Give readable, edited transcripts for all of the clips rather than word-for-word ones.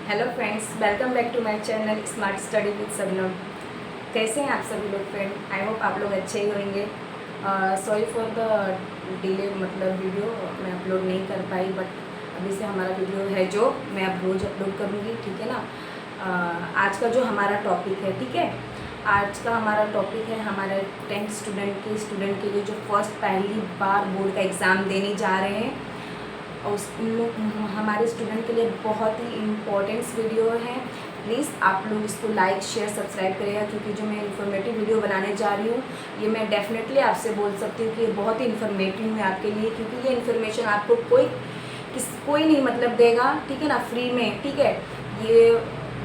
Hello friends, welcome back to my channel smart study with Shabnam. कैसे हैं आप सभी लोग फ्रेंड? आई होप आप लोग अच्छे ही होंगे। सॉरी फॉर द डिले, मतलब वीडियो मैं अपलोड नहीं कर पाई, बट अभी से हमारा वीडियो है जो मैं अब रोज़ अपलोड करूँगी, ठीक है ना। आज का जो हमारा टॉपिक है, ठीक है, आज का हमारा टॉपिक है हमारे 10th स्टूडेंट के लिए जो फर्स्ट पहली बार बोर्ड का एग्ज़ाम देने जा रहे हैं। और उस हमारे स्टूडेंट के लिए बहुत ही इम्पोर्टेंट्स वीडियो है। प्लीज़ आप लोग इसको लाइक शेयर सब्सक्राइब करिएगा, क्योंकि जो मैं इन्फॉर्मेटिव वीडियो बनाने जा रही हूँ ये मैं डेफिनेटली आपसे बोल सकती हूँ कि ये बहुत ही इन्फॉर्मेटिव है आपके लिए, क्योंकि ये इन्फॉर्मेशन आपको कोई नहीं मतलब देगा, ठीक है ना, फ्री में, ठीक है। ये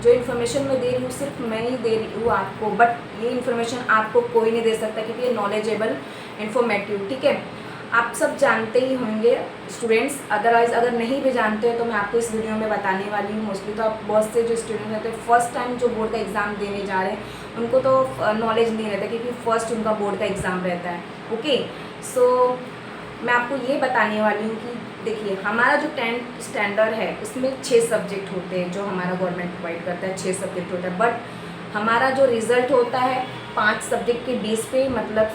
जो इन्फॉर्मेशन मैं दे रही हूँ सिर्फ मैं ही दे रही हूँ आपको, बट ये इन्फॉर्मेशन आपको कोई नहीं दे सकता, क्योंकि ये नॉलेजेबल इन्फॉर्मेटिव, ठीक है। आप सब जानते ही होंगे स्टूडेंट्स, अदरवाइज़ अगर नहीं भी जानते हैं तो मैं आपको इस वीडियो में बताने वाली हूँ। मोस्टली तो आप बहुत से जो स्टूडेंट रहते हैं फर्स्ट टाइम जो बोर्ड का एग्ज़ाम देने जा रहे हैं उनको तो नॉलेज नहीं रहता, क्योंकि फर्स्ट उनका बोर्ड का एग्ज़ाम रहता है। ओके, सो मैं आपको ये बताने वाली हूँ कि देखिए, हमारा जो 10th स्टैंडर्ड है उसमें 6 सब्जेक्ट होते हैं जो हमारा गवर्नमेंट प्रोवाइड करता है, 6 सब्जेक्ट होता है। बट हमारा जो रिज़ल्ट होता है 5 सब्जेक्ट के बेस पे, मतलब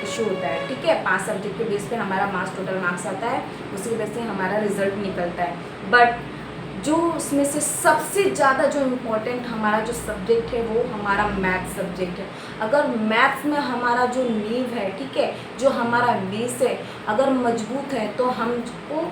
इशू होता है, ठीक है। 5 सब्जेक्ट के बेस पे हमारा मार्क्स, टोटल मार्क्स आता है, उसी वजह से हमारा रिजल्ट निकलता है। बट जो उसमें से सबसे ज़्यादा जो इम्पोर्टेंट हमारा जो सब्जेक्ट है वो हमारा मैथ सब्जेक्ट है। अगर मैथ्स में हमारा जो नींव है, ठीक है, जो हमारा बेस है अगर मजबूत है तो हमको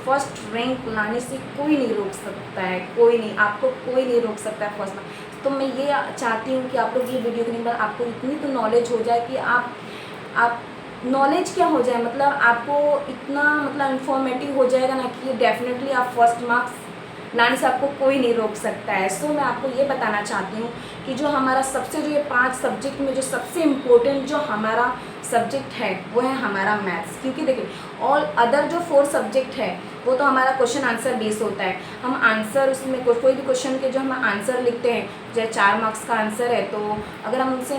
फर्स्ट रैंक लाने से कोई नहीं रोक सकता है, कोई नहीं, आपको कोई नहीं रोक सकता है फर्स्ट रैंक। तो मैं ये चाहती हूँ कि आप लोग ये वीडियो के अंदर आपको इतनी तो नॉलेज हो जाए कि आप नॉलेज क्या हो जाए, मतलब आपको इतना मतलब इन्फॉर्मेटिव हो जाएगा ना कि डेफिनेटली आप फर्स्ट मार्क्स लाने से आपको कोई नहीं रोक सकता है। सो मैं आपको ये बताना चाहती हूँ कि जो हमारा सबसे जो ये 5 सब्जेक्ट में जो सबसे इम्पोर्टेंट जो हमारा सब्जेक्ट है वो है हमारा मैथ्स। क्योंकि देखिए, ऑल अदर जो 4 सब्जेक्ट है वो तो हमारा क्वेश्चन आंसर बेस होता है। हम आंसर उसमें कोई भी क्वेश्चन के जो हम आंसर लिखते हैं, चाहे 4 मार्क्स का आंसर है, तो अगर हम उनसे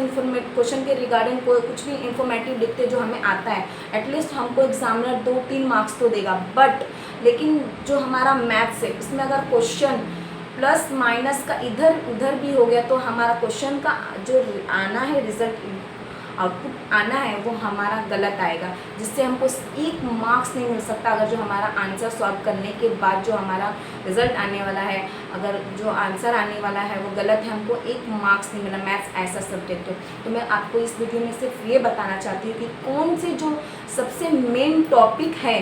क्वेश्चन के रिगार्डिंग कोई कुछ भी इन्फॉर्मेटिव लिखते हैं जो हमें आता है, एटलीस्ट हमको एग्जामिनर 2-3 मार्क्स तो देगा। बट लेकिन जो हमारा मैथ्स है उसमें अगर क्वेश्चन प्लस माइनस का इधर उधर भी हो गया तो हमारा क्वेश्चन का जो आना है रिजल्ट, आउटपुट आना है वो हमारा गलत आएगा, जिससे हमको 1 मार्क्स नहीं मिल सकता। अगर जो हमारा आंसर सॉल्व करने के बाद जो हमारा रिजल्ट आने वाला है, अगर जो आंसर आने वाला है वो गलत है, हमको 1 मार्क्स नहीं मिला। मैथ्स ऐसा सब्जेक्ट है। तो मैं आपको इस वीडियो में सिर्फ ये बताना चाहती हूँ कि कौन से जो सबसे मेन टॉपिक है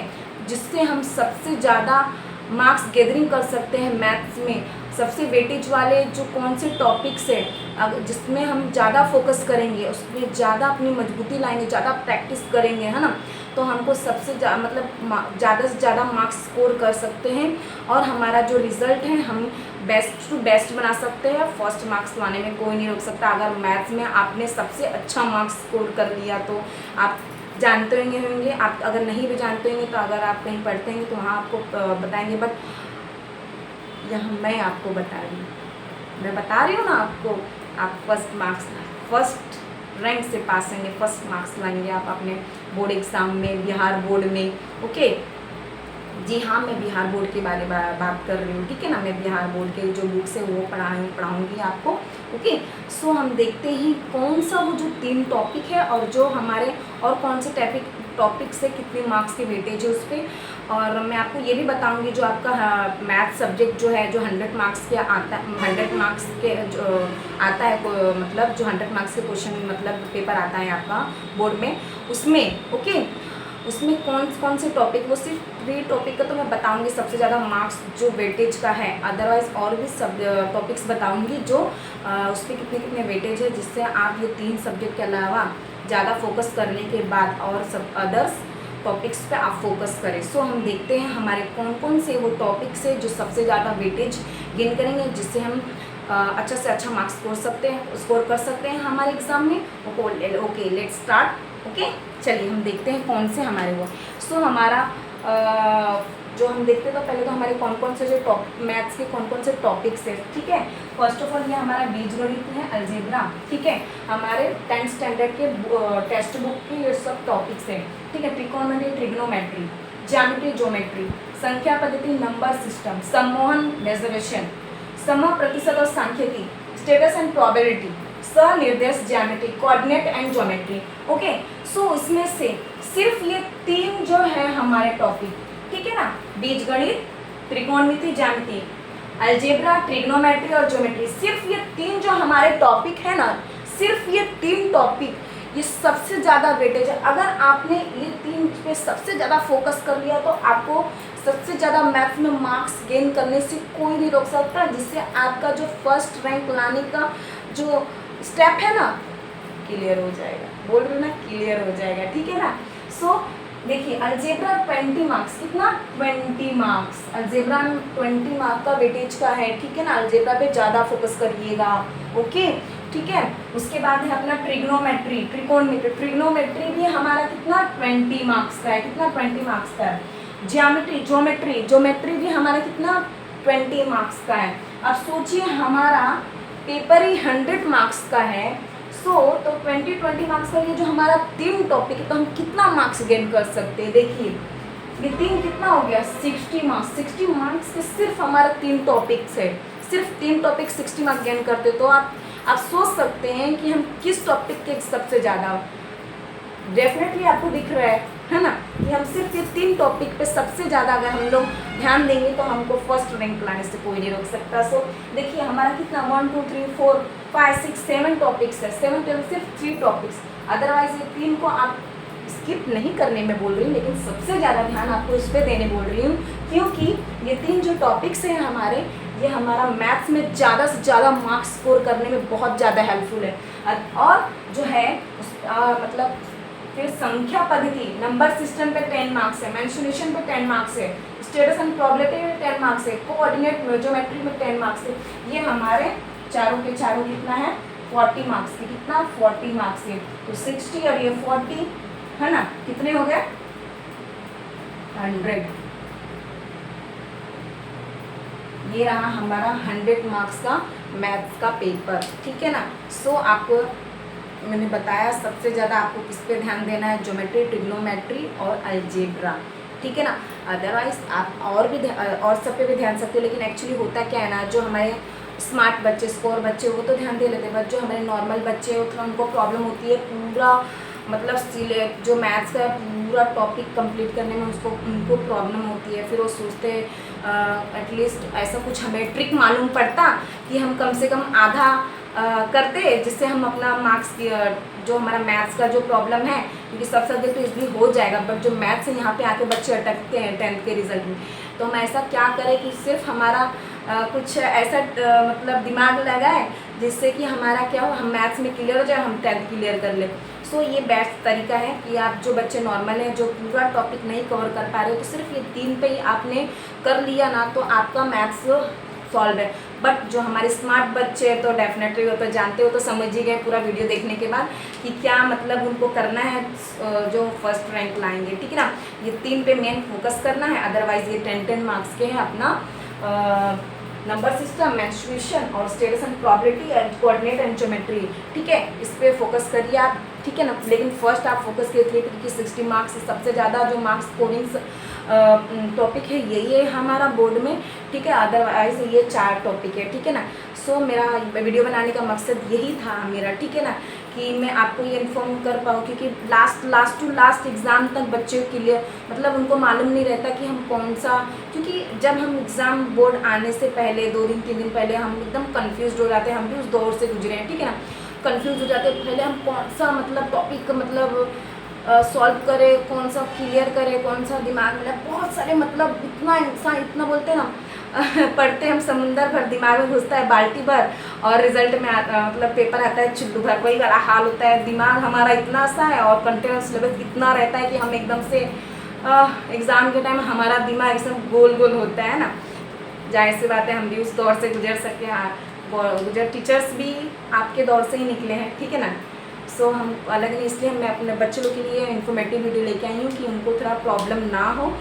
जिससे हम सबसे ज़्यादा मार्क्स गैदरिंग कर सकते हैं मैथ्स में, सबसे वेटेज वाले जो कौन से टॉपिक्स है अगर जिसमें हम ज़्यादा फोकस करेंगे, उसमें ज़्यादा अपनी मजबूती लाएंगे, ज़्यादा प्रैक्टिस करेंगे, है ना, तो हमको सबसे मतलब ज़्यादा से ज़्यादा मार्क्स स्कोर कर सकते हैं और हमारा जो रिज़ल्ट है हम बेस्ट टू बेस्ट बना सकते हैं। फर्स्ट मार्क्स लाने में कोई नहीं रोक सकता। अगर मैथ्स में आपने सबसे अच्छा मार्क्स स्कोर कर लिया तो आप जानते होंगे, आप अगर नहीं भी जानते होंगे तो अगर आप कहीं पढ़ते हैं तो वहाँ आपको बताएंगे। बट यहाँ मैं आपको बता रही हूँ, मैं बता रही हूँ ना आपको, आप फर्स्ट रैंक से पास होंगे, फर्स्ट मार्क्स लाएंगे आप अपने बोर्ड एग्ज़ाम में, बिहार बोर्ड में। ओके जी हाँ, मैं बिहार बोर्ड के बारे में बात कर रही हूँ, ठीक है ना। मैं बिहार बोर्ड के जो बुक्स है वो पढ़ाऊँगी आपको। ओके, सो हम देखते हैं कौन सा वो जो 3 टॉपिक है और जो हमारे और कौन से टॉपिक से कितने मार्क्स की वेटेज है उस पर। और मैं आपको ये भी बताऊंगी जो आपका मैथ सब्जेक्ट जो है, जो 100 मार्क्स के आता है, 100 मार्क्स के जो आता है, मतलब जो 100 मार्क्स के क्वेश्चन मतलब पेपर आता है आपका बोर्ड में, उसमें ओके, उसमें कौन से टॉपिक, वो सिर्फ 3 टॉपिक का तो मैं बताऊंगी सबसे ज़्यादा मार्क्स जो वेटेज का है। अदरवाइज़ और भी सब टॉपिक्स बताऊंगी जो उस पर कितने वेटेज है, जिससे आप ये 3 सब्जेक्ट के अलावा ज़्यादा फोकस करने के बाद और सब अदर्स टॉपिक्स पे आप फोकस करें। सो हम देखते हैं हमारे कौन से वो टॉपिक्स है जो सबसे ज़्यादा वेटेज गेन करेंगे, जिससे हम अच्छा से अच्छा मार्क्स स्कोर कर सकते हैं हमारे एग्ज़ाम में। Okay, let's start. ओके, चलिए हम देखते हैं कौन से हमारे वो। सो हमारा जो हम देखते हैं तो पहले तो हमारे कौन से जो मैथ्स के कौन से टॉपिक्स है, ठीक है। फर्स्ट ऑफ ऑल ये हमारा बीजगणित है, अलजेब्रा, ठीक है। हमारे 10th स्टैंडर्ड के टेक्स्ट बुक के ये सब टॉपिक्स हैं, ठीक है। ट्रिग्नोमेट्री, ज्यामिति ज्योमेट्री, संख्या पद्धति, नंबर सिस्टम, सम्मोहन मेजरेशन, समूह प्रतिशत और सांख्यिकी, स्टेटस एंड प्रोबेबिलिटी, सनिर्देश ज्यामिति, कोऑर्डिनेट एंड ज्योमेट्री। ओके, सो इसमें से सिर्फ ये 3 जो है हमारे टॉपिक, ठीक है ना, बीजगणित, त्रिकोणमिति, ज्यामिति, अलजेब्रा, ट्रिग्नोमेट्री और ज्योमेट्री, सिर्फ ये 3 जो हमारे टॉपिक है ना, सिर्फ ये 3 टॉपिक, ये सबसे ज़्यादा वेटेज है। अगर आपने ये 3 पे सबसे ज़्यादा फोकस कर लिया तो आपको सबसे ज़्यादा मैथ्स में मार्क्स गेन करने से कोई नहीं रोक सकता, जिससे आपका जो फर्स्ट रैंक लाने का जो स्टेप है ना, क्लियर हो जाएगा। बोल रहे हो ना, क्लियर हो जाएगा, ठीक है ना। सो देखिए, अलजेब्रा 20 मार्क्स, कितना 20 मार्क्स, अलजेब्रा में 20 मार्क्स का वेटेज का है, ठीक है ना। अलजेब्रा पे ज़्यादा फोकस करिएगा, ओके, ठीक है। उसके बाद है अपना ट्रिग्नोमेट्री, त्रिकोणमिति, ट्रिग्नोमेट्री भी हमारा कितना 20 मार्क्स का है, कितना 20 मार्क्स का है। ज्यामिति, ज्योमेट्री, ज्योमेट्री भी हमारा कितना 20 मार्क्स का है। अब सोचिए, हमारा पेपर ही 100 मार्क्स का है, तो 20 मार्क्स का ये जो हमारा 3 टॉपिक है, तो हम कितना मार्क्स गेन कर सकते हैं। देखिए, ये 3 कितना हो गया, 60 मार्क्स। 60 मार्क्स के सिर्फ हमारा 3 टॉपिक्स है, सिर्फ 3 टॉपिक 60 मार्क्स गेन करते, तो आप सोच सकते हैं कि हम किस टॉपिक के सबसे ज़्यादा, डेफिनेटली आपको दिख रहा है ना, कि हम सिर्फ ये 3 टॉपिक पे सबसे ज़्यादा अगर हम लोग ध्यान देंगे तो हमको फर्स्ट रैंक लाने से कोई नहीं रोक सकता। सो देखिए, हमारा कितना 1 2 3 4 5 6 7 टॉपिक्स है, 7 टेबल सिर्फ 3 टॉपिक्स, अदरवाइज ये 3 को आप स्किप नहीं करने में बोल रही हूँ, लेकिन सबसे ज़्यादा ध्यान आपको इस पर देने बोल रही हूँ, क्योंकि ये 3 जो टॉपिक्स हैं हमारे, ये हमारा मैथ्स में ज़्यादा से ज़्यादा मार्क्स स्कोर करने में बहुत ज़्यादा हेल्पफुल है। और जो है मतलब फिर संख्या पद्धति, नंबर सिस्टम पे 10 मार्क्स है, मेंशुरेशन पे 10 मार्क्स है, स्टेटस एंड प्रोबेबिलिटी में 10 मार्क्स है, कोऑर्डिनेट ज्योमेट्री में 10 मार्क्स है। ये हमारे चारों के चारों कितना है, 40 मार्क्स के, कितना 40 मार्क्स के, तो 60 और ये 40 है ना, कितने हो गए 100। ये रहा हमारा 100 मार्क्स का मैथ्स का पेपर, ठीक है ना। सो आपको मैंने बताया सबसे ज़्यादा आपको किस पे ध्यान देना है, ज्योमेट्री, ट्रिग्नोमेट्री और अलजेब्रा, ठीक है ना। अदरवाइज आप और भी और सब पे भी ध्यान सकते हो, लेकिन एक्चुअली होता क्या है ना, जो हमारे स्मार्ट बच्चे, स्कोर बच्चे, वो तो ध्यान दे लेते हैं, बट जो हमारे नॉर्मल बच्चे हैं थोड़ा उनको प्रॉब्लम होती है पूरा मतलब जो मैथ्स का पूरा टॉपिक कंप्लीट करने में उनको प्रॉब्लम होती है। फिर वो सोचते एटलीस्ट ऐसा कुछ हमें ट्रिक मालूम पड़ता कि हम कम से कम आधा करते, जिससे हम अपना मार्क्स की जो हमारा मैथ्स का जो प्रॉब्लम है, क्योंकि सब सब्जेक्ट तो इजली हो जाएगा, बट जो मैथ्स है यहाँ पे आके बच्चे अटकते हैं 10th के रिजल्ट में। तो हम ऐसा क्या करें कि सिर्फ हमारा कुछ ऐसा मतलब दिमाग लगाए जिससे कि हमारा क्या हो, हम मैथ्स में क्लियर हो जाए, हम 10th क्लियर कर ले। सो ये बेस्ट तरीका है कि आप जो बच्चे नॉर्मल हैं, जो पूरा टॉपिक नहीं कवर कर पा रहे हो, तो सिर्फ ये 3 पे ही आपने कर लिया ना, तो आपका मैथ्स सॉल्व है। बट जो हमारे स्मार्ट बच्चे हैं तो डेफिनेटली वो तो जानते हो, तो समझ ही गए पूरा वीडियो देखने के बाद कि क्या मतलब उनको करना है जो फर्स्ट रैंक लाएंगे, ठीक है ना। ये 3 पे मेन फोकस करना है, अदरवाइज ये 10 मार्क्स के हैं अपना नंबर सिस्टम, मेंस्ट्रुएशन और status and probability and coordinate and geometry, ठीक है, इस पर फोकस करिए आप, ठीक है ना। लेकिन फर्स्ट आप फोकस कीजिए क्योंकि 60 मार्क्स से सबसे ज़्यादा जो मार्क्स स्कोरिंग टॉपिक है यही है हमारा बोर्ड में, ठीक है। अदरवाइज ये 4 टॉपिक है, ठीक है ना। सो मेरा वीडियो बनाने का मकसद यही था मेरा, ठीक है ना, कि मैं आपको ये इन्फॉर्म कर पाऊँ, क्योंकि लास्ट टू लास्ट एग्ज़ाम तक बच्चों के लिए मतलब उनको मालूम नहीं रहता कि हम कौन सा, क्योंकि जब हम एग्ज़ाम बोर्ड आने से पहले 2 दिन 3 दिन पहले हम एकदम कन्फ्यूज हो जाते हैं, हम भी उस दौर से गुजरे हैं, ठीक है ना। कन्फ्यूज हो जाते हैं, पहले हम कौन सा मतलब टॉपिक मतलब सॉल्व करें, कौन सा क्लियर करें, कौन सा दिमाग में, बहुत सारे मतलब इतना इंसान इतना बोलते हैं ना पढ़ते हम समुंदर भर, दिमाग में घुसता है बाल्टी भर और रिजल्ट में मतलब पेपर आता है चुल्लू भर, वही वाला हाल होता है। दिमाग हमारा इतना सा है और कंटेंट सिलेबस इतना रहता है कि हम एकदम से एग्ज़ाम के टाइम हमारा दिमाग एकदम गोल गोल होता है ना। जाहिर सी बात है, हम भी उस दौर से गुजर सके, गुजर टीचर्स भी आपके दौर से ही निकले हैं, ठीक है ना। सो हम अलग नहीं, इसलिए मैं अपने बच्चे लोग के लिए इन्फॉर्मेटिव वीडियो लेके आई हूँ कि उनको थोड़ा प्रॉब्लम ना हो।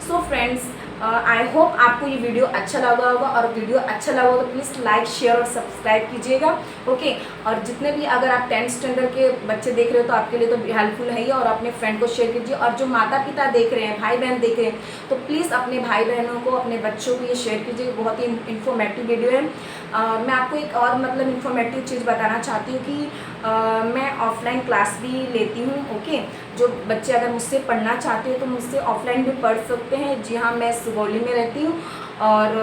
सो फ्रेंड्स, आई होप आपको ये वीडियो अच्छा लगा होगा, और वीडियो अच्छा लगा होगा तो प्लीज़ लाइक शेयर और सब्सक्राइब कीजिएगा। ओके, और जितने भी अगर आप 10th स्टैंडर्ड के बच्चे देख रहे हो तो आपके लिए तो हेल्पफुल है ही, और अपने फ्रेंड को शेयर कीजिए। और जो माता पिता देख रहे हैं, भाई बहन देख रहे हैं, तो प्लीज़ अपने भाई बहनों को, अपने बच्चों को ये शेयर कीजिए। बहुत ही इन्फॉर्मेटिव वीडियो है। मैं आपको एक और मतलब इन्फॉर्मेटिव चीज़ बताना चाहती हूँ कि मैं ऑफलाइन क्लास भी लेती हूँ। ओके, जो बच्चे अगर मुझसे पढ़ना चाहते हो तो मुझसे ऑफलाइन भी पढ़ सकते हैं। जी हाँ, मैं सुगौली में रहती हूँ, और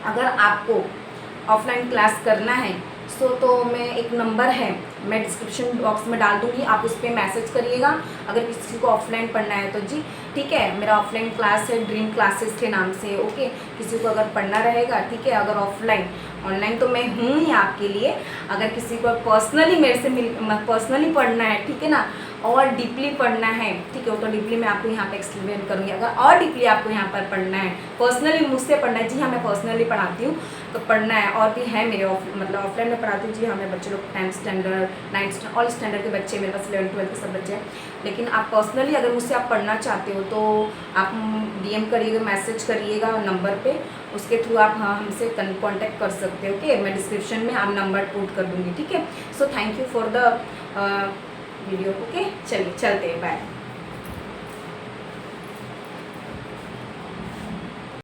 अगर आपको ऑफलाइन क्लास करना है तो मैं एक नंबर है, मैं डिस्क्रिप्शन बॉक्स में डाल दूँगी, आप उस पर मैसेज करिएगा अगर किसी को ऑफलाइन पढ़ना है तो। जी ठीक है, मेरा ऑफलाइन क्लास है ड्रीम क्लासेस के नाम से। ओके, किसी को अगर पढ़ना रहेगा, ठीक है, अगर ऑफलाइन, ऑनलाइन तो मैं हूँ ही आपके लिए। अगर किसी को पर्सनली मेरे से पर्सनली पढ़ना है, ठीक है ना, और डीपली पढ़ना है, ठीक है, वो तो डीपली मैं आपको यहाँ पे एक्सप्लेन करूँगी। अगर और डीपली आपको यहाँ पर पढ़ना है, पर्सनली मुझसे पढ़ना है, जी हाँ मैं पर्सनली पढ़ाती हूँ, तो पढ़ना है और भी है मेरे मतलब ऑफलाइन में पढ़ाती हूँ। जी हाँ, मैं बच्चे लोग 10th standard 9th standard all standard के बच्चे, मेरे पास 11th 12th के सब बच्चे हैं। लेकिन आप पर्सनली अगर मुझसे आप पढ़ना चाहते हो तो आप DM करिएगा, मैसेज करिएगा नंबर पे, उसके थ्रू आप हमसे कॉन्टैक्ट कर सकते हो। ओके, मैं डिस्क्रिप्शन में आप नंबर पुट कर दूँगी, ठीक है। So thank you for the video. Okay, चलिए चलते हैं, बाय।